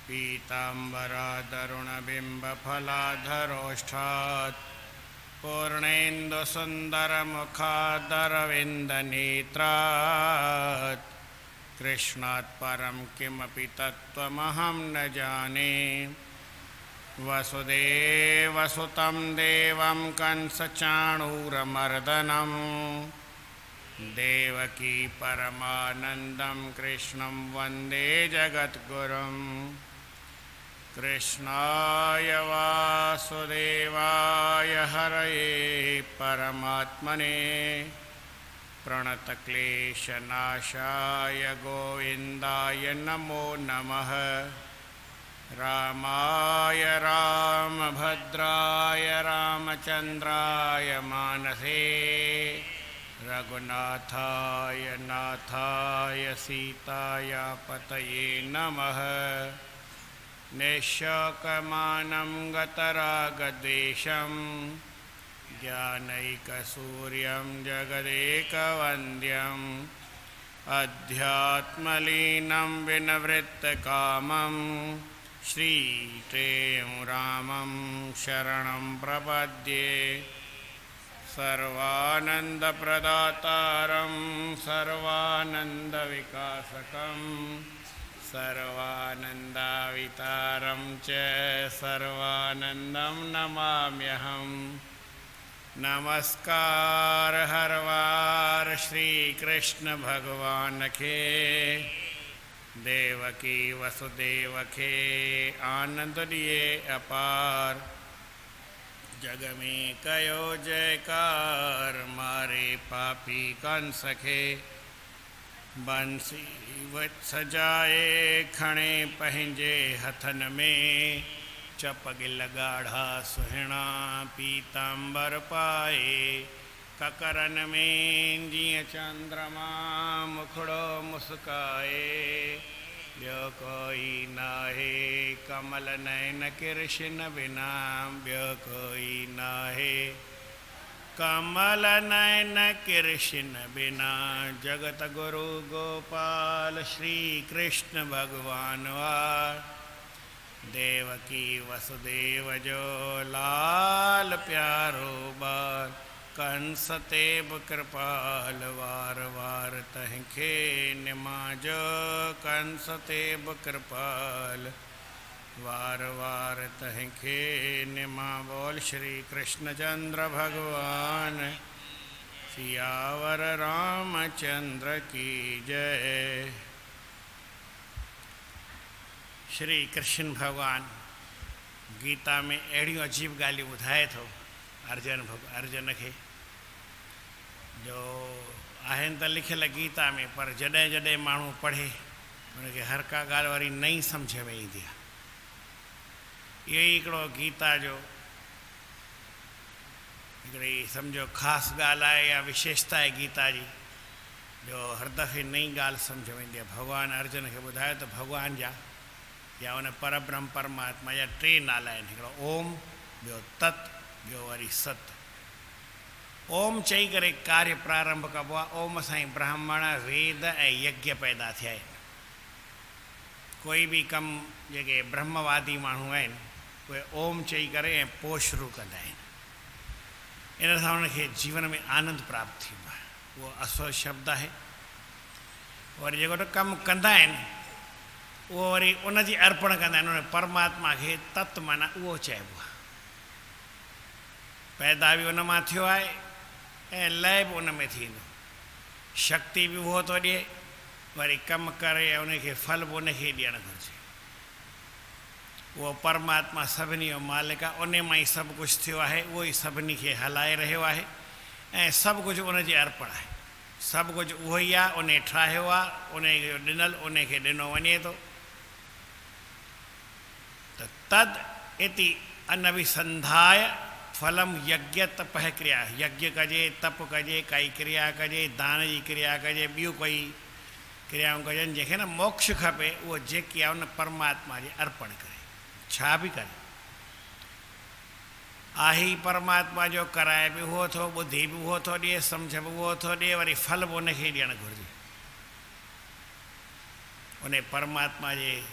पीताम्बरादरुणबिम्बफलाधरोष्ठात् पूर्णेन्दुसुन्दरमुखादरविन्दनेत्रात् कृष्णात् परं किमपि तत्त्वमहं न जाने। वसुदेवसुतं देवं कंसचाणूरमर्दनं देवकी परमानन्दं कृष्णं वन्दे जगद्गुरुं। कृष्णाय वासुदेवाय हरये परमात्मने प्रणतक्लेशनाशाय गोविन्दाय नमो नमः। रामाय रामभद्राय रामचन्द्राय मानसे रघुनाथाय नाथाय सीताया पतये नमः। निःशोकमानं गतरागद्वेषं ज्ञानैकसूर्यं जगदेकवन्द्यम् अध्यात्मलीनं विनवृत्तकामं श्रीप्रेम रामं शरणं प्रपद्ये। सर्वानन्दप्रदातारं सर्वानन्दविकासकं सर्वानन्दावितारं च सर्वानन्दं नमाम्यहम्। नमस्कार हर वार श्री कृष्ण भगवान के देवकी वसुदेव के आनंद लिए अपार। जग में कयो जयकार मारे पापी कंस के बंसी वत्स जाए खणे पंहिंजे हथन में चपगिल गाढ़ा सुहिणा पीतांबर पाए ककरन में जीअं चंद्रमा मुखड़ो मुस्काए ॿियो कोई नाहे कमल नयन कृष्ण बिना ॿियो कोई नाहे कमल नयन कृष्ण बिना। जगत गुरु गोपाल श्री कृष्ण भगवान वार देवकी वसुदेव जो लाल प्यारो बाल कंस ते बि कृपाल वार वार तंहिंखे निमाजो कंस ते बि कृपाल वार वार तंहिंखे निमा। बोल श्री कृष्णचंद्र भगवान सियावर रामचंद्र की जय। श्री कृष्ण भगवान गीता में अड़ियों अजीब ॻाल्हियूं ॿुधाए थो अर्जुन खे जो आहिनि त लिखियल गीता में, पर जॾहिं जॾहिं माण्हू पढ़े उनखे हर का ॻाल्हि वरी नई सम्झ में ईंदी आहे। इहो ई हिकिड़ो गीता जो हिकिड़ी सम्झो ख़ासि ॻाल्हि आहे या विशेषता आहे गीता जी, जो हर दफ़े नई ॻाल्हि सम्झ में ईंदी आहे। भॻवानु अर्जुन खे ॿुधायो त भॻवान जा या उन परब्रह्म परमात्मा जा टे नाला आहिनि, हिकिड़ो ओम, ॿियो तत्, ॿियो वरी सत। ओम चई करे कार्य प्रारंभ कबो आहे। ओम सां ई ब्राह्मण वेद ऐं यज्ञ पैदा थिया आहिनि। कोई बि कमु जेके ब्रह्मवादी माण्हू आहिनि उहे ओम चई करे ऐं पोइ शुरू कंदा आहिनि। इन सां उनखे जीवन में आनंद प्राप्त थींदो आहे। उहो असुर शब्द आहे। वरी जेको कमु कंदा आहिनि उहो वरी उनजी अर्पण कंदा आहिनि उन परमात्मा खे। तत् माना उहो चइबो आहे। पैदा बि उन मां थियो आहे ऐं लय बि उन में थींदो। शक्ति बि उहो थो ॾिए, वरी कमु करे ऐं उनखे फल बि उनखे ॾियणु घुरिजे। उहो परमात्मा सभिनी जो मालिक आहे। उन मां ई सभु कुझु थियो आहे। उहो ई सभिनी खे हलाए रहियो आहे ऐं सभु कुझु उनजे अर्पण आहे। सभु कुझु उहो ई आहे। उन ठाहियो आहे, उनखे ॾिनल उनखे ॾिनो वञे थो। त तद इति अनभिसंधाय फलम यज्ञ तपः क्रिया। यज्ञ कजे, तप कजे, काई क्रिया कजे, दान जी क्रिया कजे, ॿियूं कोई क्रियाऊं कजनि, जंहिंखे न मोक्ष खपे उहो जेकी आहे उन परमात्मा जे अर्पण करे। छा बि करे आहे परमात्मा जो, कराए बि उहो थो, ॿुधी बि उहो थो ॾिए, सम्झ बि उहो थो ॾिए, वरी फल बि उनखे ॾियणु घुरिजे। उन परमात्मा जे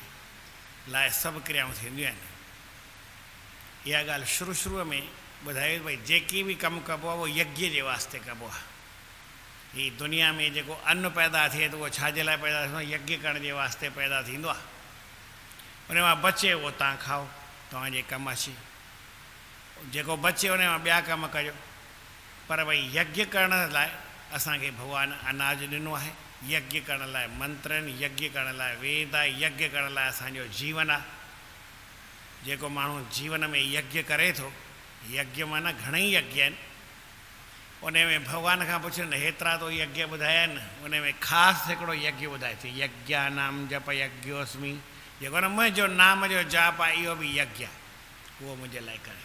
लाइ सभु क्रियाऊं थींदियूं आहिनि। इहा ॻाल्हि शुरू में ॿुधायो भई जेकी बि कमु कबो आहे उहो यज्ञ जे वास्ते कबो आहे। हीअ दुनिया में जेको अन्न पैदा थिए त उहो छाजे लाइ पैदा थींदो आहे? यज्ञ करण जे वास्ते पैदा थींदो आहे। उन मां बचे उहो तव्हां खाओ, तव्हांजे कमु अचे। जेको बचे उन मां ॿिया कम कयो। पर भई यज्ञ करण लाइ असांखे भॻवानु अनाज ॾिनो आहे। यज्ञ करण लाइ मंत्र आहिनि, यज्ञ करण लाइ वेद आहे, यज्ञ करण लाइ असांजो जीवन आहे। जेको माण्हू जीवन में यज्ञ करे थो, यज्ञ माना घणेई यज्ञ आहिनि। उन में भॻवान खां पुछनि हेतिरा तो यज्ञ ॿुधाया आहिनि, उन में ख़ासि हिकिड़ो यज्ञ ॿुधाए थी, यज्ञानाम जप यज्ञोस्मि। जेको न मुंहिंजो नाम जो जाप आहे इहो बि यज्ञ आहे, उहो मुंहिंजे लाइ करे।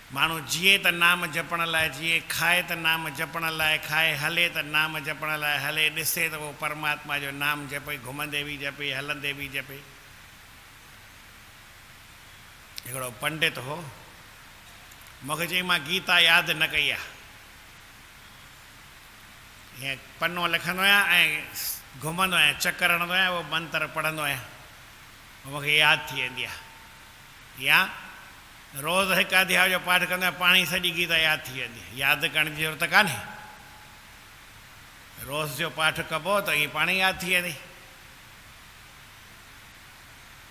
माण्हू जिए त नाम जपण लाइ जिए, खाए त नाम जपण लाइ खाए, हले त नाम जपण लाइ हले, ॾिसे त उहो परमात्मा जो नाम जपे, घुमंदे बि जपे, हलंदे बि जपे। हिकिड़ो पंडित हो, मूंखे चई मां गीता यादि न कई आहे। हीअं पनो लिखंदो आहियां ऐं घुमंदो आहियां, चकर हणंदो आहियां, उहो मंत्र पढ़ंदो आहियां, मूंखे यादि थी वेंदी आहे। या रोज़ु हिकु अध्याय जो पाठ कंदो आहियां, पाण ई सॼी गीता यादि थी वेंदी आहे। यादि करण जी ज़रूरत कान्हे, रोज़ जो पाठ कबो त इहे पाण ई यादि थी वेंदी।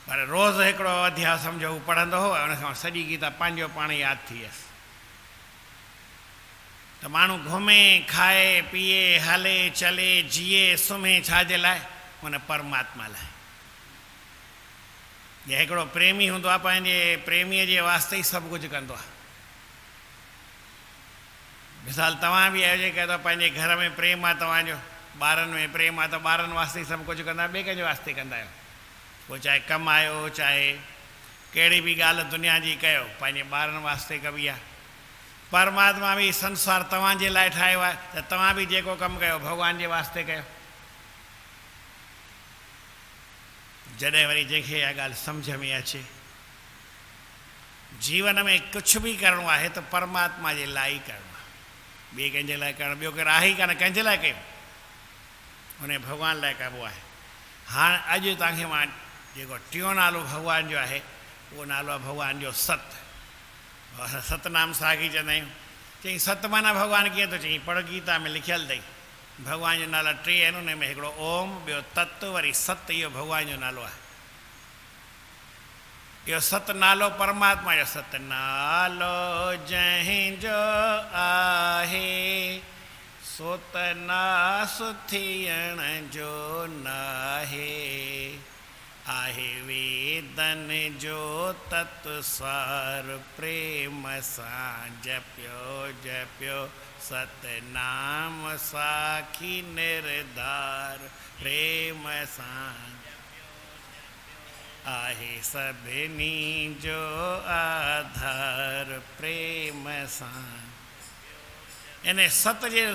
पर रोज़ु हिकिड़ो अध्याय सम्झो हू पढ़ंदो हो, उन खां सॼी गीता पंहिंजो पाण यादि थी वियसि। त माण्हू घुमे, खाए, पीए, हले, चले, जिए, सुम्हे, छाजे लाइ? हुन परमात्मा लाइ। जे हिकिड़ो प्रेमी हूंदो आहे, पंहिंजे प्रेमीअ जे वास्ते ई सभु कुझु कंदो आहे। मिसाल तव्हां बि अहिड़ो कयो था, पंहिंजे घर में प्रेम आहे तव्हांजो, ॿारनि में प्रेम आहे त ॿारनि वास्ते ई सभु कुझु कंदा आहियो, ॿिए कंहिंजे वास्ते कंदा आहियो? पोइ चाहे कमायो, चाहे कहिड़ी बि ॻाल्हि दुनिया जी कयो, पंहिंजे ॿारनि वास्ते कबी आहे। परमात्मा बि संसार तव्हांजे लाइ ठाहियो आहे, त तव्हां बि जेको कमु कयो भॻवान जे वास्ते कयो। जॾहिं वरी जंहिंखे इहा ॻाल्हि सम्झ में अचे, जीवन में कुझु बि करिणो आहे त परमात्मा जे लाइ ई करिणो आहे, ॿिए कंहिंजे लाइ करणु ॿियो केरु आहे ई कान, कंहिंजे लाइ कयो? हुन भॻवान लाइ कबो आहे। हाणे अॼु तव्हांखे मां जेको टियों नालो भॻवान जो आहे, उहो नालो आहे भॻवान जो सत। असां सतनाम साखी चवंदा आहियूं। चई सत माना भॻवानु कीअं थो चई? पढ़ गीता में लिखियलु अथई, भॻवान जो नाला टे आहिनि, उन में हिकिड़ो ओम, ॿियो तत्व, वरी सत। इहो भॻवान जो नालो आहे। इहो सत नालो परमात्मा जो सत नालो जंहिंजो आहे, सो त नास थियण जो नाहे। आहे वेदन जो तत्व सार, प्रेम सां जपियो जपियो सतनाम साखी निर्धार। प्रेम सां आहे सभिनी जो आधार, प्रेम सां। इन सत जे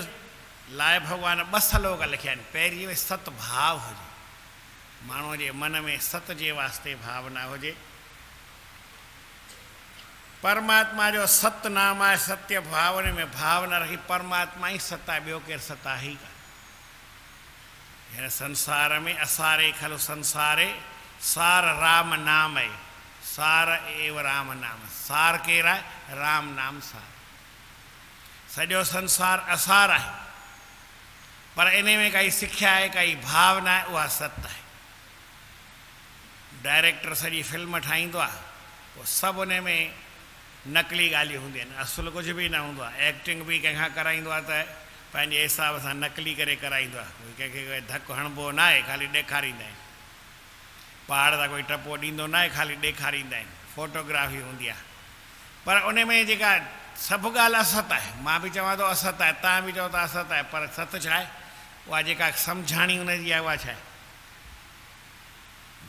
लाइ भॻवान ॿ श्लोक लिखिया आहिनि। पहिरीं सत भाव हुजे, माण्हूअ जे मन में सत जे वास्ते भावना हुजे। परमात्मा जो सत नाम आहे, सत्य भाव, में भावना रखी परमात्मा ई सत आहे, ॿियो केरु सत आहे ई कान। हिन संसार में असारे खलु संसारे सार राम नाम आहे, सार एव राम नाम। सार केरु आहे? राम नाम सार। सॼो संसार असार आहे, पर इन में काई सिख्या आहे, काई भावना आहे, उहा सत आहे। डायरेक्टर सॼी फिल्म ठाहींदो आहे, पोइ सभु उन में नकली ॻाल्हियूं हूंदियूं आहिनि, असुलु कुझु बि न हूंदो आहे। एक्टिंग बि कंहिंखां कराईंदो आहे त पंहिंजे हिसाब सां नकली करे कराईंदो आहे। कोई कंहिंखे धकु हणिबो न आहे, ख़ाली ॾेखारींदा आहिनि। पहाड़ तां कोई टपो ॾींदो न आहे, ख़ाली ॾेखारींदा आहिनि। फोटोग्राफी हूंदी आहे, पर उन में जेका सभु ॻाल्हि असत आहे। मां बि चवां थो असत आहे, तव्हां बि चओ था असत आहे, पर सत छा आहे? उहा जेका सम्झाणी हुनजी आहे, उहा छा आहे?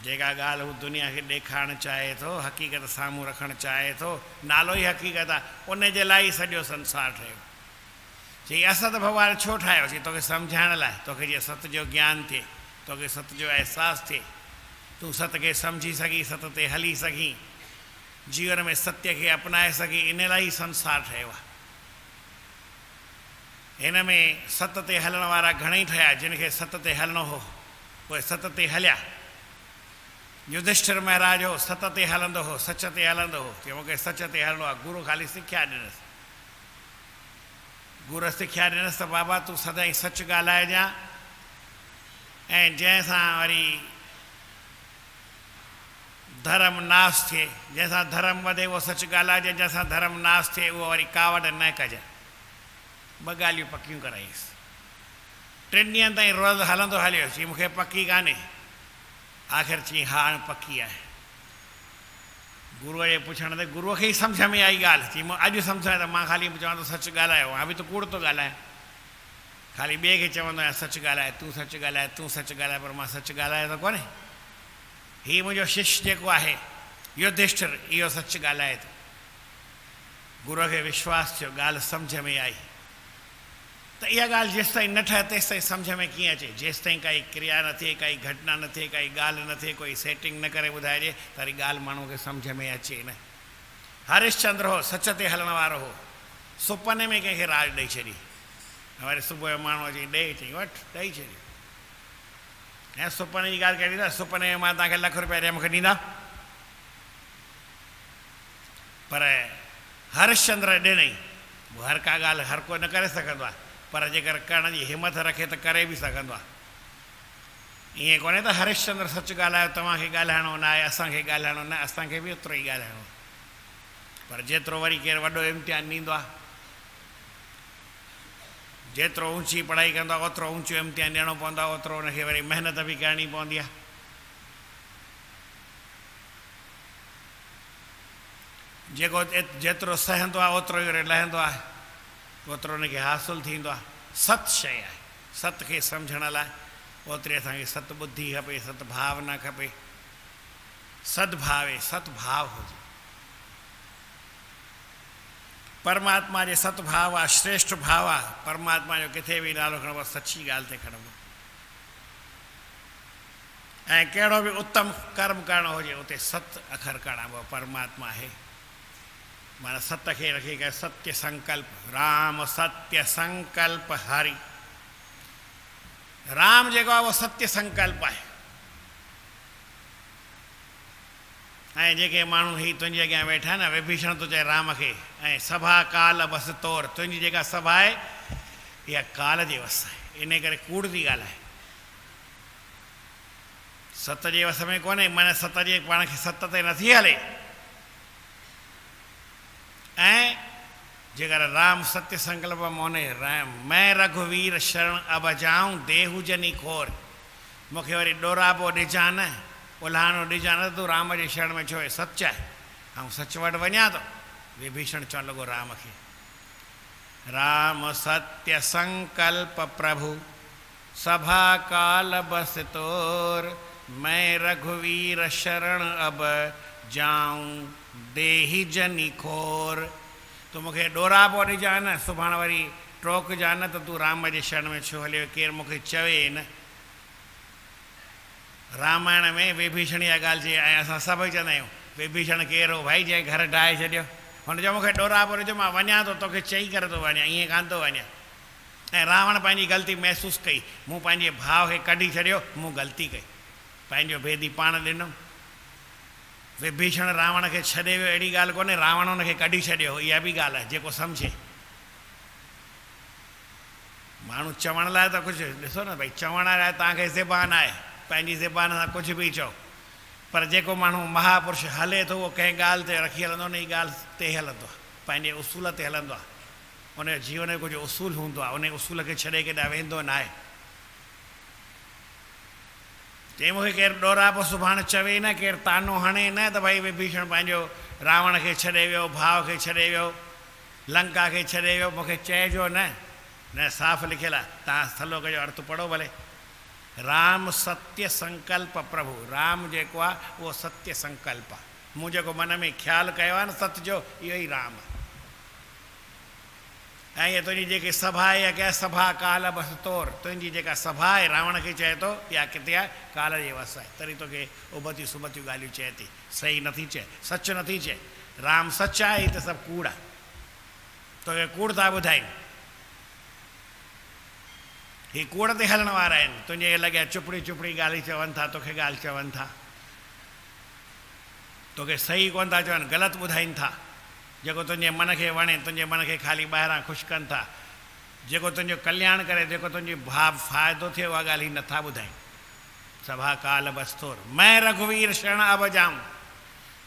जेका ॻाल्हि हू दुनिया खे ॾेखारणु चाहे थो, हक़ीक़त साम्हूं रखणु चाहे थो, नालो ई हक़ीक़त आहे, उन जे लाइ ई सॼो संसार ठहियो। चई असत भॻवानु छो ठाहियो? चई तोखे सम्झाइण लाइ, तोखे जीअं सत जो ज्ञान थिए, तोखे सत जो अहसासु थिए, तूं सत खे सम्झी सघीं, सत ते हली सघीं, जीवन में सत्य खे अपनाए सघीं। इन लाइ ई संसार ठहियो आहे। हिन में सत ते हलण वारा घणेई ठहिया, जिन खे सत ते हलणो हो, उहे सत ते हलिया। युधिष्ठिर महाराज हो सत ते हलंदो हो, सच ते हलंदो हो, चयो मूंखे सच ते हलणो आहे। गुरू ख़ाली सिख्या ॾिनसि, गुरू सिख्या ॾिनसि त बाबा तूं सदाईं सच ॻाल्हाइजांइ ऐं जंहिंसां वरी धर्म नाश थिए, जंहिंसां धर्म वधे उहो सच ॻाल्हाइजे, जंहिंसां धर्म नाश थिए उहो वरी कावड़ न कजांइ। ॿ ॻाल्हियूं पकियूं कराईंसि। 3 ॾींहंनि ताईं रोज़ हलंदो हलियो, चई मूंखे पकी कान्हे। आख़िर चई हा हाणे पकी आहे। गुरूअ जे पुछण ते गुरूअ खे ई सम्झ में आई ॻाल्हि, चई मां अॼु सम्झां त मां ख़ाली चवां थो सच ॻाल्हायो, हाणे बि तूं कूड़ थो ॻाल्हाए, ख़ाली ॿिए खे चवंदो आहियां सच ॻाल्हाए, तूं सच ॻाल्हाए, तूं सच ॻाल्हाए, पर मां सच ॻाल्हाए त कोन्हे। हीउ मुंहिंजो शिष्य जेको आहे युधिष्ठिर, इहो सच ॻाल्हाए थो। गुरूअ खे विश्वास थियो, ॻाल्हि सम्झ में आई। त इहा ॻाल्हि जेसिताईं न ठहे तेसिताईं सम्झ में कीअं अचे? जेसिताईं काई क्रिया न थिए, काई घटना न थिए, काई ॻाल्हि न थिए, कोई सेटिंग न करे ॿुधाइजे त वरी ॻाल्हि माण्हूअ खे सम्झ में अचे न। हरिश्चंद्र हो, सच ते हलण वारो हो, सुपने में कंहिंखे राज ॾेई छॾी। वरी सुबुह जो माण्हू अची ॾे, चई वठि, ॾेई छॾियो। ऐं सुपने जी ॻाल्हि कहिड़ी? सुपने में मां तव्हांखे ₹1,00,000 ॾियां, मूंखे ॾींदा? पर हरिश्चंद्र ॾिनई। हर का ॻाल्हि हर को न करे सघंदो आहे, पर जेकर करण जी हिमत रखे त करे बि सघंदो आहे। ईअं कोन्हे त हरिश्चंद्र सच ॻाल्हायो, तव्हांखे ॻाल्हाइणो न आहे, असांखे ॻाल्हाइणो न, असांखे बि ओतिरो ई ॻाल्हाइणो आहे। पर जेतिरो वरी केरु वॾो इम्तिहान ॾींदो आहे, जेतिरो ऊची पढ़ाई कंदो आहे ओतिरो ऊचो इम्तिहान ॾियणो पवंदो आहे, ओतिरो उनखे वरी महिनत बि करणी पवंदी आहे। जेको जेतिरो सहंदो आहे ओतिरो ई वरी लहंदो आहे, ओतिरो उनखे हासिलु थींदो आहे। सत शइ आहे, सत खे सम्झण लाइ ओतिरी असांखे सत बुद्धि खपे, सत भावना खपे, सद्भावे सतभाव हुजे। परमात्मा जे सतभाव आहे, श्रेष्ठ भाव आहे। परमात्मा जो किथे बि नालो खणबो सची ॻाल्हि ते खणबो, ऐं कहिड़ो बि उत्तम कर्म करणो हुजे उते सत अखर करणो। परमात्मा आहे माना सत खे रखी करे सत्य संकल्प, राम सत्य संकल्प हरि। राम जेको आहे उहो सत्य संकल्प आहे। ऐं जेके माण्हू ही तुंहिंजे अॻियां वेठा आहिनि न, विभीषण थो चए राम खे, ऐं सभा काल बस तोर, तुंहिंजी जेका सभा आहे इहा काल जे वस आहे, इन करे कूड़ थी ॻाल्हाए। सत जे वस में कोन्हे, माना सत जे पाण खे सत ते नथी हले। ऐं जेकर राम सत्य संकल्प मोने मैं रघुवीर शरण अब जाऊं देहु जनी खोर, मूंखे वरी ॾोराबो ॾिजां न, उल्हानो ॾिजां न, तूं राम जे शरण में छो आहे, सच आहे, ऐं सच वटि वञा थो। विभीषण चवणु लॻो राम खे, राम सत्य संकल्प प्रभु सभा काल बस तोर, मैं रघुवीर शरण अब जाऊं देहि जनी खोर। तूं मूंखे ॾोराबो ॾिजां न, सुभाणे वरी टोकजां न त तूं राम जे शरण में छो हलियो, केरु मूंखे चवे न। रामायण में विभीषण इहा ॻाल्हि चई, ऐं असां सभई चवंदा आहियूं विभीषण केरु हो भाई जंहिं घर ढाहे छॾियो, हुन चयो मूंखे ॾोराबो ॾिजो, मां वञा थो, तोखे चई करे थो वञा, ईअं कान थो वञा। ऐं रावण पंहिंजी ग़लती महसूसु कई, मूं पंहिंजे भाउ खे कढी छॾियो, मूं ग़लती कई, पंहिंजो भेदी पाण ॾिनो। विभीषण रावण खे छॾे वियो अहिड़ी ॻाल्हि कोन्हे, रावण हुनखे कढी छॾियो, इहा बि ॻाल्हि आहे, जेको सम्झे। माण्हू चवण लाइ त कुझु ॾिसो न भई, चवण लाइ तव्हांखे ज़बान आहे, पंहिंजी ज़बान सां कुझु बि चओ, पर जेको माण्हू महापुरुष हले थो उहो कंहिं ॻाल्हि ते रखी हलंदो, उन जी ॻाल्हि ते हलंदो आहे, पंहिंजे उसूल ते हलंदो आहे। उनजो जीवन जो कुझु उसूल हूंदो आहे, उन उसूल खे छॾे केॾांहुं वेंदो न आहे। चई मूंखे केरु ॾोराबो सुभाणे चवे न, केरु तानो हणे न त भई विभीषण पंहिंजो रावण खे छॾे वियो, भाउ खे छॾे वियो, लंका खे छॾे वियो, मूंखे चइजो न। न साफ़ लिखियलु आहे, तव्हां थलो कजो, अर्थ पढ़ो भले। राम सत्य संकल्प प्रभु, राम जेको आहे उहो सत्य संकल्प आहे। मूं जेको मन में ख़्यालु कयो आहे न सत जो, इहो ई राम आहे। ऐं इहा तुंहिंजी जेकी सभा आहे, इहा क्या सभा काल बस तोर, तुंहिंजी जेका सभा आहे रावण खे चए थो, इहा किथे आहे, काल जे वस आहे। तरी तोखे उबतियूं सुबतियूं ॻाल्हियूं चए थी, सही नथी चए, सच नथी चए। राम सच आहे, हीअ त सभु कूड़ आहे, तोखे कूड़ था ॿुधाइनि, हीअ कूड़ ते हलण वारा आहिनि। तुंहिंजे लॻिया चुपड़ी चुपड़ी ॻाल्हि चवनि था, तोखे ॻाल्हि चवनि था। तोखे सही कोन था चवनि, ग़लति ॿुधाइनि था। जेको तुंहिंजे मन खे वणे, तुंहिंजे मन खे ख़ाली ॿाहिरां ख़ुशि कनि था, जेको तुंहिंजो कल्याण करे, जेको तुंहिंजी फ़ाइदो थिए, उहा ॻाल्हि ई नथा ॿुधाइनि। सभा काल बस्तोर मैं रघुवीर शरण अब जाऊं,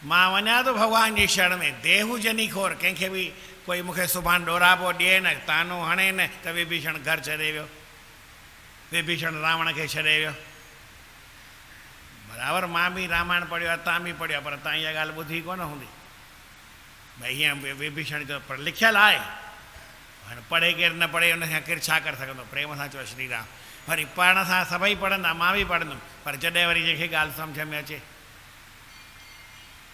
मां वञा थो भॻवान जी शरण में। देहू जनी खोर, कंहिंखे बि कोई मूंखे सुभाणे ॾोरापो ॾिए न, तानो हणे न त विभीषण घर छॾे वियो, विभीषण रावण खे छॾे वियो। बराबरि मां बि रामायण पढ़ियो आहे, तव्हां बि पढ़ियो आहे, पर तव्हां इहा ॻाल्हि ॿुधी कोन हूंदी भई हीअं विभीषण जो पर लिखियलु आहे। हाणे पढ़े केरु न पढ़े, हुनखां केरु छा करे सघंदो। प्रेम सां चओ श्री राम। वरी पढ़ण सां सभई पढ़ंदा, मां बि पढ़ंदुमि, पर जॾहिं वरी जंहिंखे ॻाल्हि सम्झ में अचे।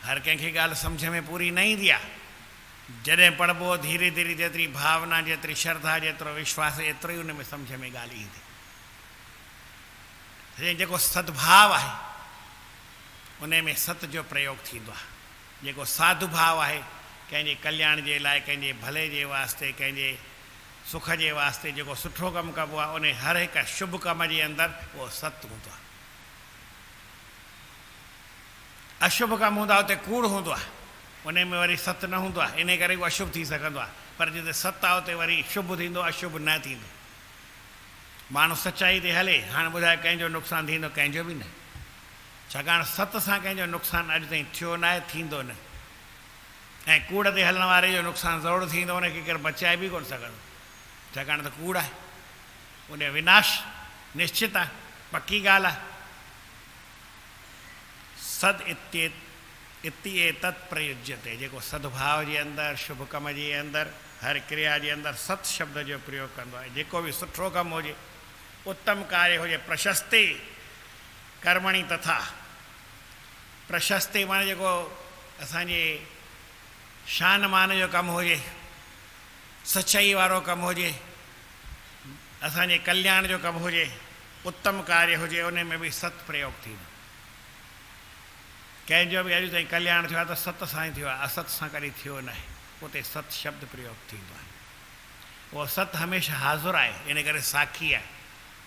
हर कंहिंखे ॻाल्हि सम्झ में पूरी न ईंदी आहे। जॾहिं पढ़बो धीरे धीरे, जेतिरी भावना, जेतिरी श्रद्धा, जेतिरो विश्वास, एतिरो ई उन में सम्झ में ॻाल्हि ईंदी। जेको सद्भाव आहे उन में सत जो प्रयोग थींदो आहे। जेको साधु भाव आहे, कंहिंजे कल्याण जे लाइ, कंहिंजे भले जे वास्ते, कंहिंजे सुख जे वास्ते जेको सुठो कमु कबो आहे, उन हर हिकु शुभ कम जे अंदरि उहो सत हूंदो आहे। अशुभ कमु हूंदो आहे उते कूड़ हूंदो आहे, उन में वरी सत न हूंदो आहे, इन करे उहो अशुभ थी सघंदो आहे। पर जिते सत आहे उते वरी शुभ थींदो, अशुभ न थींदो। माण्हू सचाई ते हले, हाणे ॿुधाए कंहिंजो नुक़सानु थींदो, कंहिंजो बि न। छाकाणि सत सां कंहिंजो नुक़सानु अॼु ताईं थियो न आहे, थींदो न। ऐं कूड़ ते हलण वारे जो नुक़सानु ज़रूरु थींदो, उनखे केरु बचाए बि कोन सघंदो, छाकाणि त कूड़ आहे, उन जो विनाश निश्चित आहे, पकी ॻाल्हि आहे। सद इति तत् प्रयुज्यते, जेको सद्भाव जे अंदरि, शुभ कम जे अंदरि, हर क्रिया जे अंदरि सत शब्द जो प्रयोग कंदो आहे। जेको बि सुठो कमु हुजे, उत्तम कार्य हुजे, प्रशस्ति कर्मणि तथा। प्रशस्ति माने जेको असांजे शान मान जो कमु हुजे, सचाई वारो कमु हुजे, असांजे कल्याण जो कमु हुजे, उत्तम कार्य हुजे, उन में बि सत प्रयोग थींदो। कंहिंजो बि अॼु ताईं कल्याण थियो आहे त सत सां ई थियो आहे, असत सां कॾहिं थियो न आहे। उते सत शब्द प्रयोग थींदो आहे। उहो सत हमेशह हाज़ुरु आहे, इन करे साखी आहे।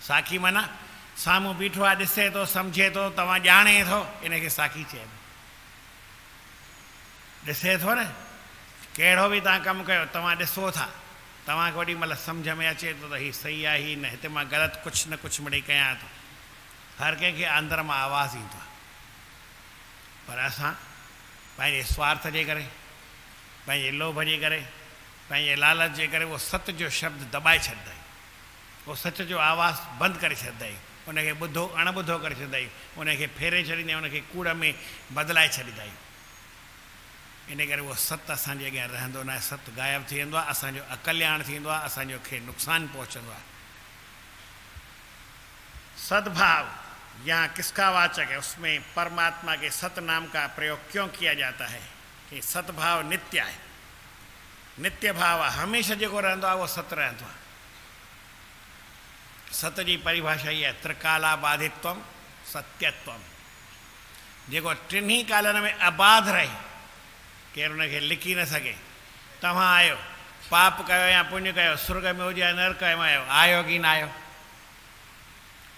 साखी माना साम्हूं बीठो आहे, ॾिसे थो, सम्झे थो, तव्हां ॼाणे थो, इनखे साखी चइबो। ॾिसे थो न, कहिड़ो बि तव्हां कमु कयो, तव्हां ॾिसो था, तव्हांखे ओॾी महिल सम्झ में अचे थो त हीउ सही आहे, हीउ न, हिते मां ग़लति कुझु न कुझु मिड़ेई कयां थो। हर कंहिंखे अंदरि मां आवाज़ु ईंदो आहे, पर असां पंहिंजे स्वार्थ जे करे, पंहिंजे लोभ जे करे, पंहिंजे लालच जे करे उहो सत जो शब्द दॿाए छॾींदा आहियूं। उहो सच जो आवाज़ु बंदि करे छॾींदा आहियूं, उनखे ॿुधो अणॿुधो करे छॾींदा आहियूं, उनखे फेरे छॾींदा आहियूं, उनखे कूड़ में बदिलाए छॾींदा आहियूं। इन करे उहो सत असांजे अॻियां रहंदो न आहे, सत ग़ाइबु थी वेंदो आहे, असांजो अकल्याण थींदो आहे, असांजो खे नुक़सानु पहुचंदो आहे। सद्भाव यहाँ किसका वाचक है, उसमें परमात्मा के सत नाम का प्रयोग क्यों किया जाता है कि सद्भाव नित्य है, नित्य भाव आहे, हमेशह जेको रहंदो आहे उहो सत रहंदो आहे। सत जी परिभाषा इहा आहे, त्रिकाला बाधित्वम सत्यत्वम। जेको टिन्ही कालनि में आबाद रहे, केरु हुनखे लिखी न सघे। तव्हां आयो, पाप कयो या पुण्य कयो, स्वर्ग में हुजे या नरक में आयो, आयो की न आयो,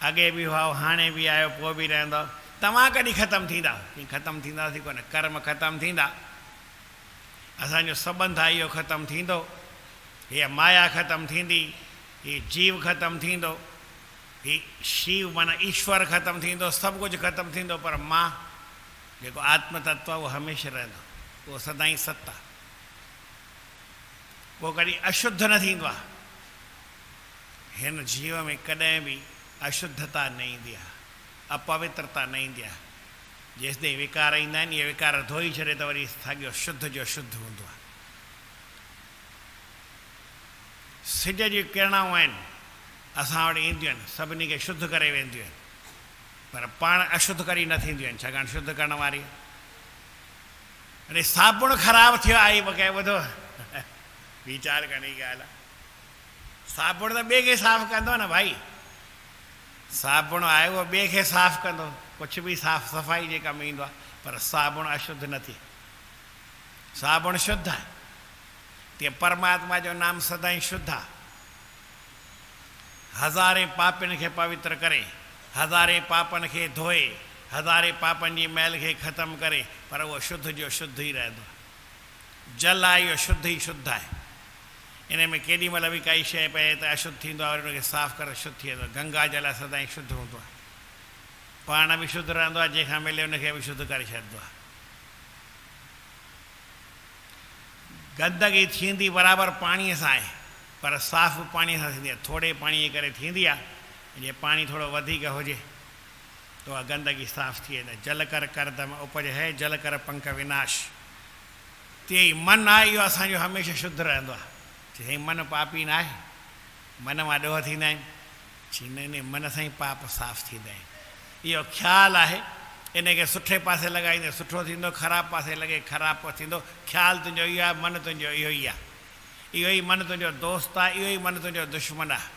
अॻे बि हुआ, हाणे बि आयो, पोइ बि रहंदो। तव्हां कॾहिं ख़तमु थींदा? हीअं ख़तमु थींदासीं कोन, कर्म ख़तमु थींदा, असांजो सबंध आहे इहो ख़तमु थींदो, हीअ माया ख़तमु थींदी, हीअ जीव ख़तमु थींदो, हीअ शिव माना ईश्वर ख़तमु थींदो, सभु कुझु ख़तमु थींदो, पर मां जेको आत्म तत्व आहे उहो हमेशह रहंदो, उहो सदाईं सत आहे, उहो कॾहिं अशुद्ध न थींदो आहे। हिन जीव में कॾहिं बि अशुद्धता न ईंदी आहे, अपवित्रता न ईंदी आहे। जेसिताईं विकार ईंदा आहिनि, इहे विकार धोई छॾे त वरी साॻियो शुद्ध जो शुद्ध हूंदो आहे। सिज जी किरणाऊं आहिनि, असां वटि ईंदियूं आहिनि, सभिनी खे शुद्ध करे वेंदियूं आहिनि, पर पाण अशुद्ध करी न थींदियूं आहिनि, छाकाणि शुद्ध करण वारी। अने साबुण ख़राबु थियो आहे, कंहिं ॿुधो वीचार करण जी ॻाल्हि आहे। साबुण त ॿिए खे साफ़ु कंदो न भाई, साबुण आहे उहो ॿिए खे साफ़ु कंदो, कुझु बि साफ़ सफ़ाई जे कमु ईंदो आहे, पर साबुण अशुद्ध न थिए, साबुण शुद्ध आहे। तीअं परमात्मा जो नाम सदाईं शुद्ध आहे। हज़ारे पापनि खे पवित्र करे, हज़ारे पापनि खे धोए, हज़ारे पापनि जी मैल खे ख़तमु करे, पर उहो शुद्ध जो शुद्ध ई रहंदो आहे। जल आहे इहो शुद्ध ई शुद्ध आहे। इन में केॾी महिल बि काई शइ पए त अशुद्ध थींदो आहे, वरी उनखे साफ़ु करे शुद्ध थी वेंदो आहे। गंगा जल आहे सदाईं शुद्ध हूंदो आहे, पाण बि शुद्ध रहंदो आहे, जंहिंखां मिले उनखे बि शुद्ध करे छॾींदो आहे। गंदगी थींदी बराबरि पाणीअ सां आहे, पर साफ़ु पाणीअ सां थींदी आहे। थोरे पाणीअ जे करे थींदी आहे, जे पाणी थोरो वधीक हुजे त उहा गंदगी साफ़ु थी वेंदी आहे। जल कर करदम उपज है, जल कर पंख विनाश। तीअं ई मन आहे, इहो असांजो हमेशह शुद्ध रहंदो आहे। चई मन पापी न आहे, मन मां ॾोह थींदा आहिनि। चई न, मन सां ई पाप साफ़ु थींदा आहिनि। इहो ख़्यालु आहे, इनखे सुठे पासे लॻाईंदे सुठो थींदो, ख़राबु पासे लॻे ख़राबु थींदो। ख़्यालु तुंहिंजो इहो आहे, मन तुंहिंजो इहो ई आहे। इहो ई मन तुंहिंजो दोस्त आहे, इहो ई मन तुंहिंजो दुश्मन आहे।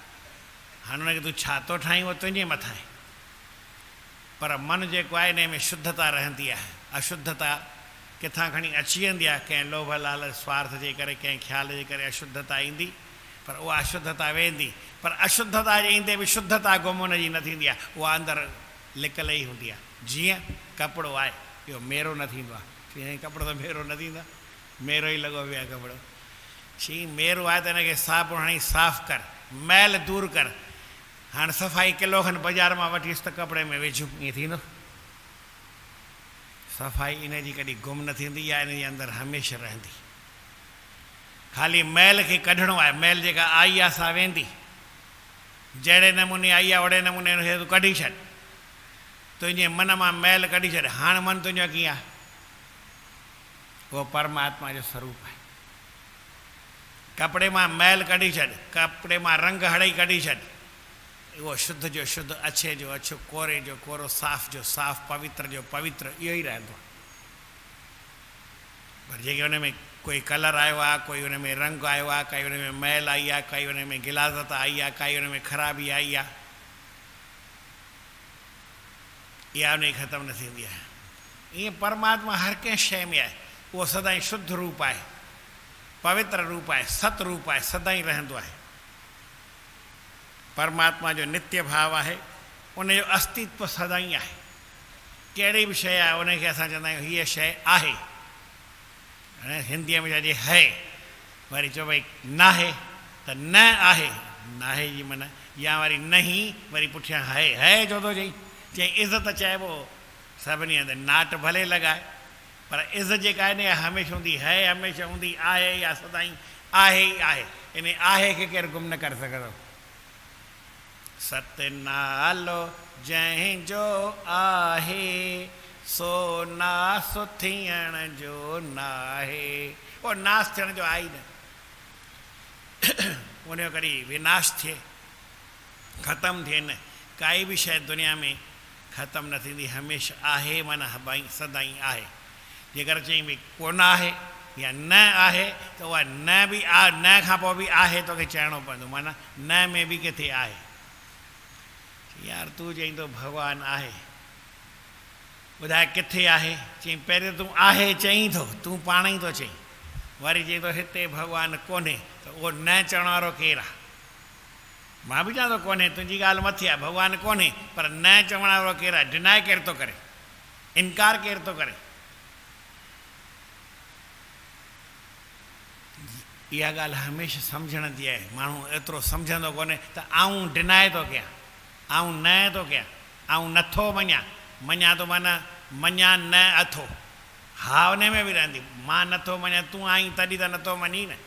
हाणे हुनखे तूं छा थो ठाहीं उहो तुंहिंजे मथां आहे। पर मन जेको आहे इन में शुद्धता रहंदी आहे। अशुद्धता किथां खणी अची वेंदी आहे, कंहिं लोभ लालच स्वार्थ जे करे, कंहिं ख़्याल जे करे अशुद्धता ईंदी, पर उहा अशुद्धता वेंदी। पर अशुद्धता जे ईंदे बि शुद्धता गुम हुनजी न थींदी आहे, उहा अंदरि लिकल ई हूंदी आहे। जीअं कपिड़ो आहे, इहो मेरो न थींदो आहे। चई कपिड़ो त मेरो न थींदो आहे, मेरो ई लॻो पियो आहे कपिड़ो। चई मेरो आहे त हिनखे साबुण हणी साफ़ु कर, मैल दूरि कर। हाणे सफ़ाई किलो खनि बाज़ारि मां वठीसि त कपिड़े में विझूं, ईअं थींदो? सफ़ाई इन जी कॾहिं गुम न थींदी, या इन जे अंदरि हमेशह रहंदी। ख़ाली मैल खे कढणो आहे। मैल जेका आई आहे सा वेंदी, जहिड़े नमूने आई आहे ओड़े नमूने हुनखे तूं कढी छॾ। तुंहिंजे मन मां मैल कढी छॾ। हाणे मन तुंहिंजो कीअं आहे? उहो परमात्मा जो स्वरूप आहे। कपिड़े मां मैल कढी छॾ, कपिड़े मां रंग हड़ई कढी छॾ। उहो शुद्ध जो शुद्ध, अछे जो अछो, कोरे जो कोरो, साफ़ जो साफ़, पवित्र जो पवित्र, इहो ई रहंदो आहे। पर जेके हुन में कोई कलर आयो आहे, कोई हुन में रंग आयो आहे, काई हुन में मैल आई आहे, काई हुन में गिलाज़त आई आहे, काई हुन में ख़राबी आई आहे, इहा उन जी ख़तमु न थींदी आहे। ईअं परमात्मा हर कंहिं शइ में आहे। उहो सदाईं शुद्ध रूप आहे, पवित्र रूप आहे, सत रूप आहे, सदाईं रहंदो आहे। परमात्मा जो नित्य भाव आहे, उनजो अस्तित्व सदाईं आहे। कहिड़ी बि शइ आहे उनखे असां चवंदा आहियूं हीअ शइ आहे। हिंदीअ में चइजे है, वरी चओ भई न आहे त न आहे, न आहे जी माना, या वरी नहीं, वरी पुठियां है छो थो चई। चई इज़त चइबो सभिनी हंधि, नाट भले लॻाए, पर इज़त जेका आहे न हमेशह हूंदी, है हमेशह हूंदी, आहे या सदाईं आहे ई आहे। इन आहे खे केरु गुम न करे सघंदो। सत नालो जंहिंजो आहे, सो नास थियण जो नाहे। उहो नास थियण जो आहे ई न, उनजो कॾहिं विनाश थिए, ख़तमु थिए न। काई बि शइ दुनिया में ख़तमु न थींदी, हमेशह आहे माना सदाईं आहे। जेकर चई भई कोन आहे या न आहे, त उहा न बि आहे, न खां पोइ बि आहे तोखे चइणो पवंदो, माना न में बि किथे आहे। यार तूं चईंदो भॻवानु आहे, ॿुधाए किथे आहे? चई पहिरियों तूं आहे चईं थो, तूं पाण ई थो चईं, वरी चई थो हिते भॻवानु कोन्हे, त उहो न चवण वारो केरु आहे? मां बि चवां थो कोन्हे, तुंहिंजी ॻाल्हि मथे आहे, भॻवानु कोन्हे, पर न चवण वारो केरु आहे? डिनाए केरु थो करे, इनकार केरु थो करे? इहा ॻाल्हि हमेशह सम्झण जी आहे। माण्हू एतिरो सम्झंदो कोन्हे त आऊं डिनाए थो कयां, आऊं न थो कयां, आऊं नथो मञां। मञां थो माना मञां न अथो, हा उन में बि रहंदी। मां नथो मञां, तूं आहीं तॾहिं त नथो मञी न,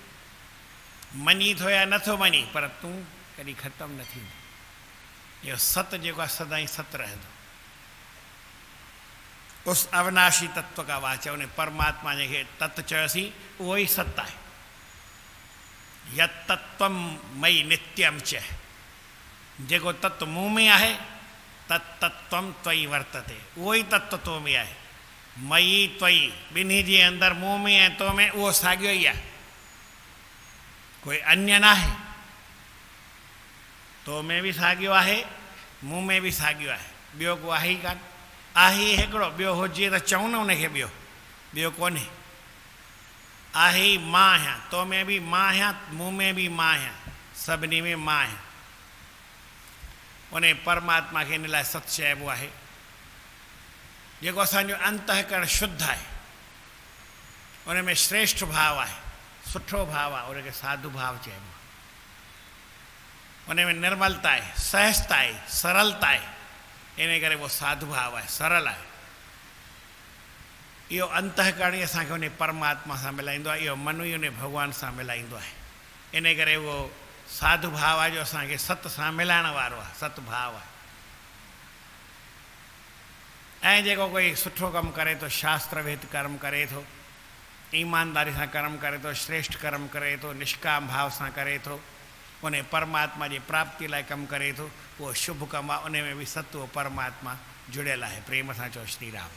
मञी थो या नथो मञी, पर तूं कॾहिं ख़तमु न थींदो। इहो सत जेको आहे सदाईं सत रहंदो। उस अविनाशी तत्व का वाच, उन परमात्मा जंहिंखे तत्व चयोसीं उहो ई सत आहे। यत तत्वम मई नित्यम च, जेको तत्व मूं में आहे, तत्तत्वम त्वयि वर्तते, उहो ई तत्व तो में आहे। मई त्वयि, ॿिन्ही जे अंदरि मूं में ऐं तो में उहो साॻियो ई आहे, कोई अन्य न आहे। तो में बि साॻियो आहे, मूं में बि साॻियो आहे, ॿियो को आहे ई कान। आहे हिकिड़ो, ॿियो हुजे त चऊं न उनखे ॿियो कोन्हे। आहे ई मां आहियां, तो में बि मां आहियां, मूं में बि मां आहियां, सभिनी में मां आहियां। उन परमात्मा खे इन लाइ सत चइबो आहे। जेको असांजो अंतःकरण शुद्ध आहे, उन में श्रेष्ठ भाव आहे, सुठो भाव आहे, उनखे साधु भाव चइबो आहे। उन में निर्मलता आहे, सहजता आहे, सरलता आहे, इन करे वो साधु भाव आहे, सरल आहे। इहो अंतःकरण ई असांखे उन परमात्मा सां मिलाईंदो आहे, इहो मन ई उन भॻवान सां मिलाईंदो आहे। इन करे उहो साधु भाव आहे जो असांखे सत सां मिलाइण वारो आहे, सत भाव आहे। ऐं जेको कोई सुठो कमु करे थो, शास्त्र विहित कर्म करे थो, ईमानदारी सां कर्म करे थो, श्रेष्ठ कर्म करे थो, निष्काम भाव सां करे थो, उन परमात्मा जी प्राप्ति लाइ कमु करे थो, उहो शुभ कमु आहे। उन में बि सत उहो परमात्मा जुड़ियल आहे। प्रेम सां चओ श्री राम।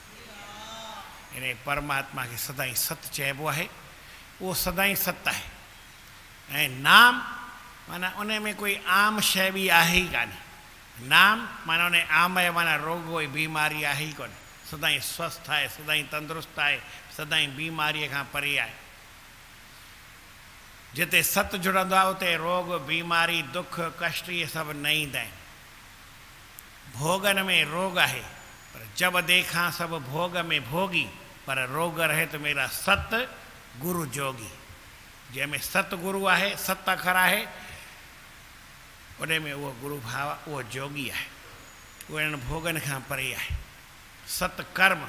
इन परमात्मा खे सदाईं सत चइबो आहे, उहो सदाईं सत आहे। ऐं नाम माना उन में कोई आम शइ बि आहे ई कान्हे। नाम माना उन आम जो माना रोग कोई बीमारी आहे ई कोन्हे। सदाईं स्वस्थ आहे, सदाईं तंदुरुस्त आहे, सदाईं बीमारीअ खां परे आहे। जिते सत जुड़ंदो आहे उते रोग बीमारी दुख कष्ट इहे सभु न ईंदा आहिनि। भोगन में रोग आहे, पर जब देखा सब भोग में भोगी, पर रोग रहे तो मेरा सत गुरु जोगी। जंहिंमें सत गुरु आहे, सत अखर आहे, उन में उहो गुरु भाव, उहो जोगी आहे, उहो इन्हनि भोगनि खां परे आहे। सत कर्म,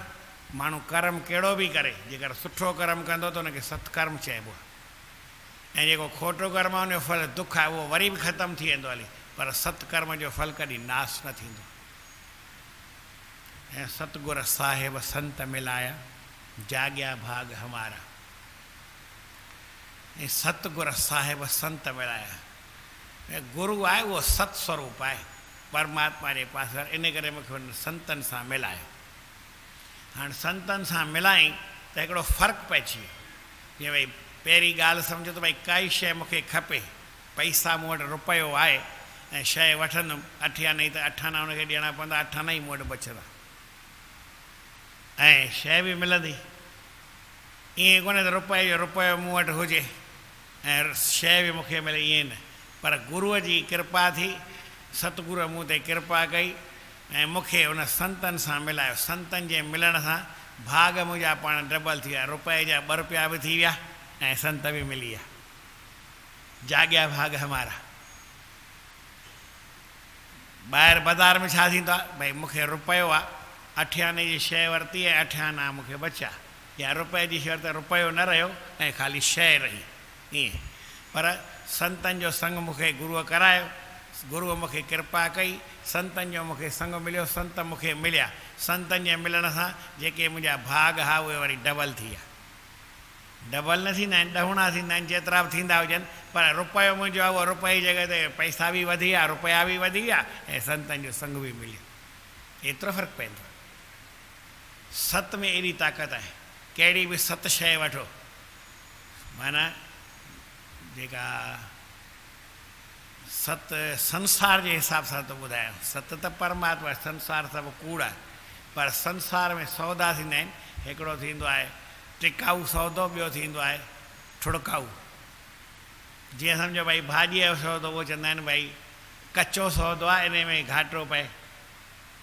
माण्हू कर्म कहिड़ो बि करे, जेकर सुठो कर्म कंदो त उनखे सत्कर्म चइबो आहे। ऐं जेको खोटो कर्म आहे उनजो फल दुख आहे, उहो वरी बि ख़तमु थी वेंदो हली, पर सत्कर्म जो फल कॾहिं नाश न थींदो। ऐं सतगुर साहिब संत मिलाया, जाॻिया भाग हमारा। ऐं सतगुर साहिब संत मिलाया, ऐं गुरु आहे उहो सत स्वरूप आहे, परमात्मा जे पास। इन करे मूंखे हुन संतनि सां मिलायो। हाणे संतनि सां मिलाई त हिकिड़ो फ़र्क़ु पइजी वियो। जीअं भई पहिरीं ॻाल्हि सम्झो त भई काई शइ मूंखे खपे, पैसा मूं वटि रुपयो आहे ऐं शइ वठंदुमि, अठ या नहीं त अठ आना हुनखे ॾियणा पवंदा, अठ आना ई मूं वटि बचंदा ऐं शइ बि मिलंदी। ईअं कोन्हे त रुपए जो रुपयो मूं वटि हुजे ऐं शइ बि मूंखे मिले, ईअं न। पर गुरूअ जी कृपा थी, सतगुरूअ मूं ते कृपा कई ऐं मूंखे उन संतनि सां मिलायो। संतनि जे मिलण सां भाग मुंहिंजा पाण डबल थी विया, रुपए जा 2 रुपया बि थी विया ऐं संत बि मिली विया। जाॻिया भाग हमारा। ॿाहिरि बाज़ार में छा थींदो आहे, भई मूंखे रुपयो आहे, 8 आने जी शइ वरिती ऐं 8 आना मूंखे बचिया, या रुपए जी शइ त रुपयो न रहियो ऐं ख़ाली शइ रही। ईअं पर संतनि जो संग मूंखे गुरूअ करायो, गुरूअ मूंखे कृपा कई, संतनि जो मूंखे संग मिलियो, संत मूंखे मिलिया। संतनि जे मिलण सां जेके मुंहिंजा भाग हुआ उहे वरी डबल थी विया। डबल न थींदा आहिनि, 10 थींदा आहिनि, जेतिरा बि थींदा हुजनि, पर रुपयो मुंहिंजो आहे उहो रुपए जी जॻह ते पैसा बि वधी विया, रुपया बि वधी विया ऐं संतनि जो संग बि मिलियो। एतिरो फ़र्क़ु पवंदो। सत में एॾी ताक़त आहे, कहिड़ी बि सत शइ वठो, माना जेका सत संसार जे हिसाब सां थो ॿुधायां। सत त परमात्मा, संसार सभु कूड़ आहे, पर संसार में सौदा थींदा आहिनि। हिकिड़ो थींदो आहे टिकाऊ सौदो, ॿियो थींदो आहे ठुड़काऊ। जीअं सम्झो भई भाॼीअ जो सौदो, उहो चवंदा आहिनि भई कचो सौदो आहे, इन में घाटो पए,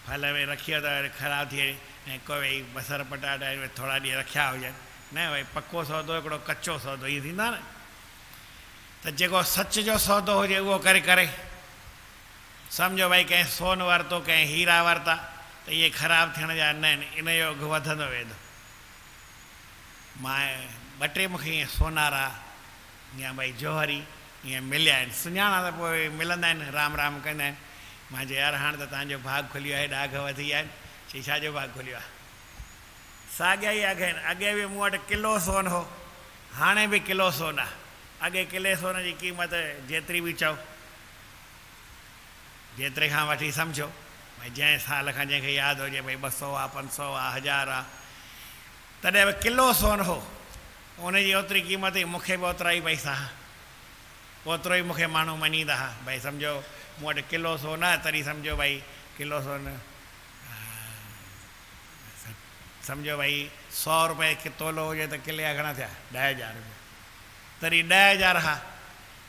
फल में रखियो त वरी ख़राबु थिए, ऐं कोई भई बसर पटाटा थोरा ॾींहं रखिया हुजनि, न भई पको सौदो हिकिड़ो कचो सौदो, इहो थींदो न। त जेको सच जो सौदो हुजे उहो करे सम्झो भई कंहिं सोन वरितो, कंहिं हीरा वरिता, त इहे ख़राबु थियण जा न आहिनि, इन जो अघु वधंदो वेंदो। मां 2-3 मूंखे ईअं सोनारा या भई जौहरी ईअं मिलिया आहिनि, सुञाणा त पोइ मिलंदा आहिनि, राम राम कंदा आहिनि। मां चयो यार हाणे त तव्हांजो भाग खुलियो आहे, हेॾा अघु वधी विया आहिनि। चई छाजो भाग खुलियो आहे? साॻिया ई अघु आहिनि। अॻे बि मूं वटि किलो सोन हो, हाणे बि किलो सोन आहे। अॻे किले सोन जी क़ीमत जेतिरी बि चओ, जेतिरे खां वठी सम्झो भई जंहिं साल खां जंहिंखे यादि हुजे भई 200 आहे, 500 आहे, 1000 आहे, तॾहिं बि किलो सोन हो, उनजी ओतिरी क़ीमत ई मूंखे बि ओतिरा ई पैसा, ओतिरो ई मूंखे माण्हू मञींदा हुआ। भई सम्झो मूं वटि किलो सोन आहे, तॾहिं सम्झो भई किलो सोन, सम्झो भई 100 रुपए तोलो हुजे त किले जा घणा थिया? 10,000 रुपया, तॾहिं 10,000 हा।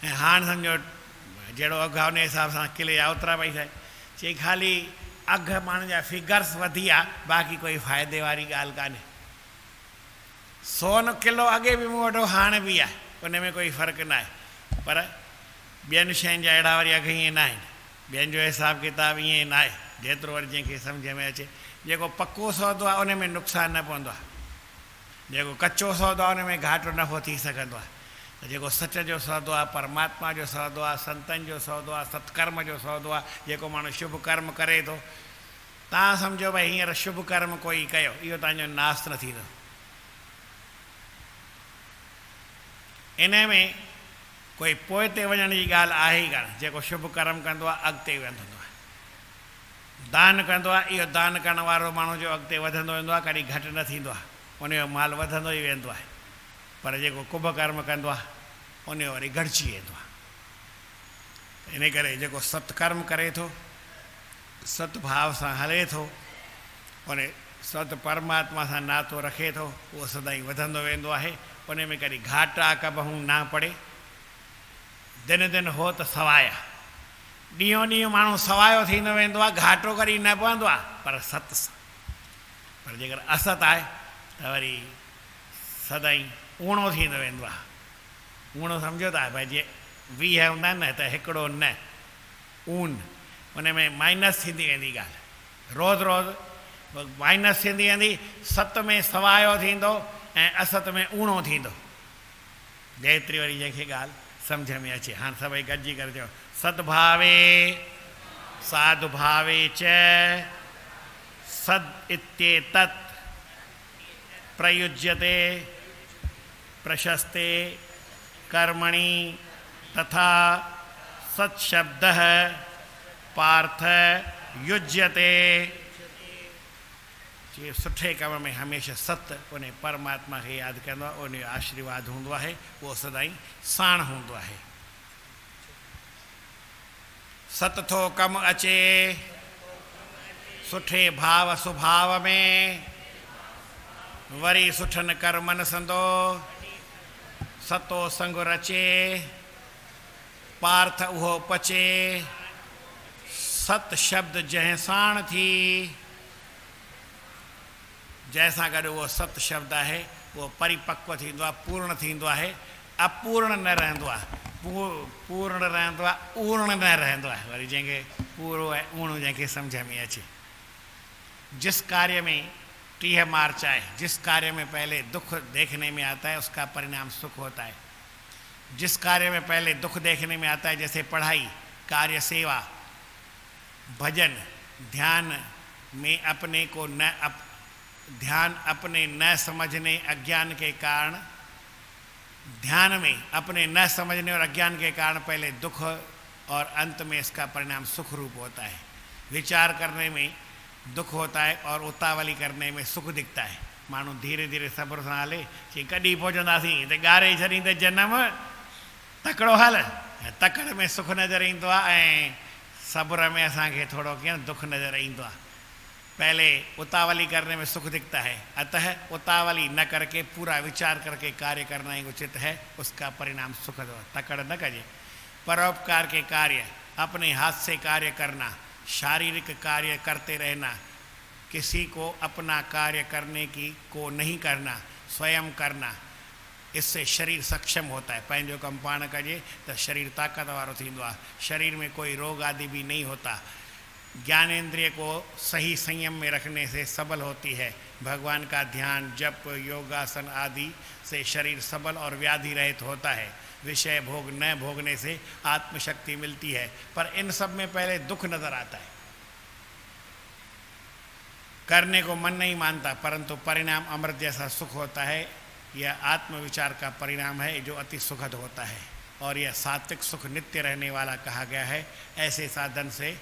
ऐं हाणे सम्झो जहिड़ो अघु आहे उन हिसाब सां किले जा ओतिरा पैसा। चई ख़ाली अघ माण्हुनि जा फिगर्स वधी आहे, बाक़ी कोई फ़ाइदे वारी ॻाल्हि कान्हे। सोन किलो अॻे बि मूं वटि हाणे बि आहे, उन में कोई फ़र्क़ु न आहे, पर ॿियनि शयुनि जा अहिड़ा वरी अघ ईअं न आहिनि, ॿियनि जो हिसाबु किताबु ईअं न आहे, जेतिरो वरी जंहिंखे सम्झ में अचे। जेको पको सौदो आहे उन में नुक़सानु न पवंदो आहे, जेको कचो सौदो आहे उन में घाटो नफ़ो थी सघंदो आहे। त जेको सच जो सौदो आहे, परमात्मा जो सौदो आहे, संतनि जो सौदो आहे, सत्कर्म जो सौदो आहे, जेको माण्हू शुभ कर्म करे थो, तव्हां सम्झो भई हींअर शुभ कर्म कोई कयो, इहो तव्हांजो नास न थींदो। इन में कोई पोइ ते वञण जी ॻाल्हि आहे ई कान। जेको शुभ कर्म कंदो आहे अॻिते वधंदो आहे, दान कंदो आहे, इहो दान करण वारो माण्हू जो अॻिते वधंदो वेंदो आहे, कॾहिं घटि न थींदो आहे, उनजो माल वधंदो ई वेंदो आहे। पर जेको कुभ कर्म कंदो आहे उनजो वरी घटिजी वेंदो आहे। इन करे जेको सत्कर्म करे थो, सतभाव सां हले थो, उन सत परमात्मा सां नातो रखे थो, उहो सदाईं वधंदो वेंदो आहे। उन में कॾहिं घाटा कबहूं ना पड़े। दिन दिन हो त सवाया, ॾींहों ॾींहुं माण्हू सवायो थींदो वेंदो आहे, घाटो कॾहिं न पवंदो आहे, पर सत सां। पर जेकर असत आहे त वरी सदाईं ऊणो थींदो वेंदो आहे। ऊणो सम्झो था भई जीअं 20 हूंदा आहिनि न, त हिकिड़ो न ऊन, उन में माइनस थींदी वेंदी ॻाल्हि, रोज़ु रोज़ु माइनस थींदी वेंदी। सत में सवायो थींदो ऐं असत में ऊणो थींदो। जेतिरी वरी जंहिंखे ॻाल्हि सम्झ में अचे। हाणे सभई गॾिजी करे चयो, सद्भावे साधुभावे च सद् इत्येतत् प्रयुज्यते प्रशस्ते कर्मणि तथा सत्शब्दः पार्थ युज्यते। ये सुठे कम में हमेशा सत उन परमात्मा खे यादि कंदो आहे, उन जो आशीर्वाद हूंदो आहे, उहो सदाईं साण हूंदो आहे। सत थो कमु अचे सुठे भाव सुभाव में, वरी सुठनि कर्मनि संदो सतो संग रचे, पार्थ उहो पचे। सत शब्द जंहिं साण थी, जंहिंसां गॾु उहो सत शब्द आहे उहो परिपक्व थींदो आहे, पूर्ण थींदो आहे, अपूर्ण न रहंदो आहे। पूर्ण रहंदो आहे, ऊर्ण न रहंदो आहे। वरी जंहिंखे पूरो ऐं ऊणो जंहिंखे सम्झ में अचे। जिस कार्य में 30 मार्च है, जिस कार्य में पहले दुख देखने में आता है उसका परिणाम सुख होता है। जिस कार्य में पहले दुख देखने में आता है, जैसे पढ़ाई, कार्य सेवा, भजन, ध्यान में अपने को ध्यान अपने न समझने अज्ञान के कारण, ध्यान में अपने न समझने और अज्ञान के कारण पहले दुख और अंत में इसका परिणाम सुख रूप होता है। विचार करने में दुख होता है और उतावली करने में सुख दिखता है। माण्हू धीरे धीरे सब्र सां हले कि कॾहिं पहुचंदासीं त ॻारे छॾींदे जनम तकिड़ो हल, तकड़ में सुख नज़र ईंदो आहे ऐं सब्र में असांखे थोरो कीअं दुख नज़र ईंदो आहे। पहले उतावली करने में सुख दिखता है, अतः उतावली न करके पूरा विचार करके कार्य करना ही उचित है, उसका परिणाम सुखद हो। तकड़ न करिए। परोपकार के कार्य, अपने हाथ से कार्य करना, शारीरिक कार्य करते रहना, किसी को अपना कार्य करने की को नहीं करना, स्वयं करना, इससे शरीर सक्षम होता है। पंहिंजो कमु पाण कजे तो शरीर ताकत वारो थींदो आहे, शरीर में कोई रोग आदि भी नहीं होता। ज्ञानेंद्रिय को सही संयम में रखने से सबल होती है। भगवान का ध्यान, जप, योगासन आदि से शरीर सबल और व्याधि रहित होता है। विषय भोग न भोगने से आत्मशक्ति मिलती है, पर इन सब में पहले दुख नजर आता है। करने को मन नहीं मानता, परंतु परिणाम अमृत जैसा सुख होता है। यह आत्मविचार का परिणाम है जो अति सुखद होता है, और यह सात्विक सुख नित्य रहने वाला कहा गया है। ऐसे साधन से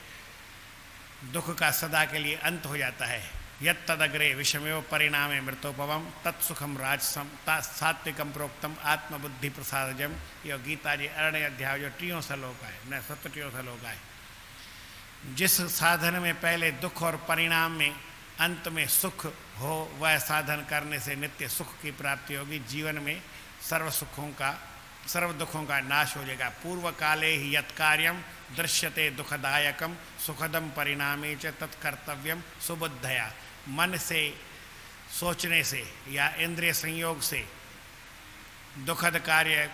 दुख का सदा के लिए अंत हो जाता है। यत् तदग्रे विषमेव परिणामे मृतोपवम तत्सुखम राजसम सात्विकम प्रोक्तम आत्मबुद्धि प्रसादजम। यह गीता जी 18 अध्याय जो 3 श्लोक है, न 37 श्लोक है। जिस साधन में पहले दुख और परिणाम में अंत में सुख हो, वह साधन करने से नित्य सुख की प्राप्ति होगी। जीवन में सर्व सुखों का सर्व दुखों का नाश हो जाएगा। पूर्व काले ही यत् कार्यम दृश्यते दुखदायकम सुखदम परिणामे च तत्कर्तव्यम सुबुद्धया। मन से सोचने से या इंद्रिय संयोग से दुखद कार्य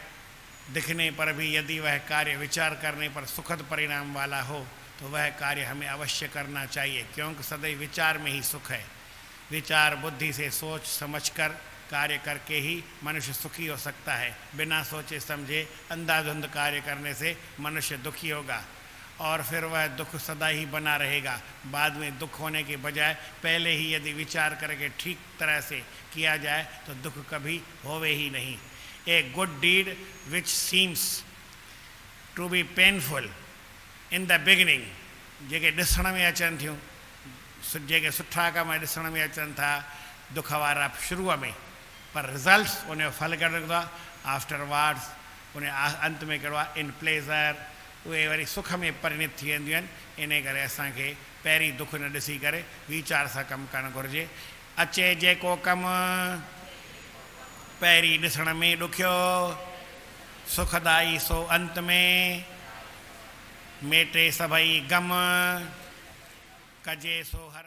दिखने पर भी यदि वह कार्य विचार करने पर सुखद परिणाम वाला हो तो वह कार्य हमें अवश्य करना चाहिए, क्योंकि सदैव विचार में ही सुख है। विचार बुद्धि से सोच समझकर कार्य करके ही मनुष्य सुखी हो सकता है। बिना सोचे समझे अंधाधुंध कार्य करने से मनुष्य दुखी होगा और फिर वह दुख सदा ही बना रहेगा। बाद में दुख होने के बजाय पहले ही यदि विचार करके ठीक तरह से किया जाए तो दुख कभी होवे ही नहीं। A good deed which seems to be painful in the beginning, जेके ॾिसण में अचनि थियूं, जेके सुठा कम ॾिसण में अचनि था दुख वारा शुरूअ में, पर रिज़ल्ट्स उनजो फल कहिड़ो निकितो आहे आफ्टरवर्ड्स, उन अंत में कहिड़ो आहे इन प्लेज़र, उहे वरी सुख में परिणत थी वेंदियूं आहिनि। इन करे असांखे पहिरीं दुख न ॾिसी करे वीचार सां कमु करणु घुरिजे। अचे जेको कमु पहिरीं ॾिसण में ॾुखियो, सुखदाई सो अंत में, मेटे सभई गम, कजे सो हर